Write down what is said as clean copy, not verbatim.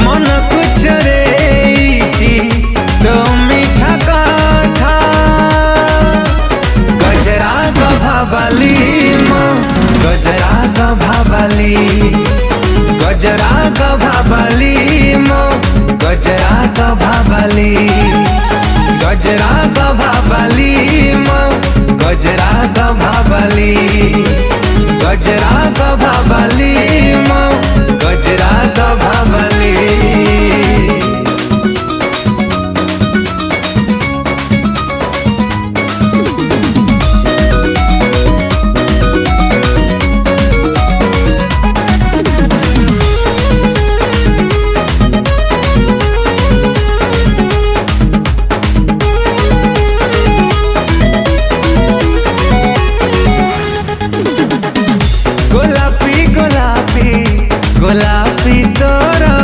मन कुछ रे तो मीठा काठा गजरा गभाबाली मो गजरा गभाबाली गजरा गभाबाली मो गजरा गभाबाली गजरा गभाबाली मो गजरा गभाबाली गजरा गभाबाली।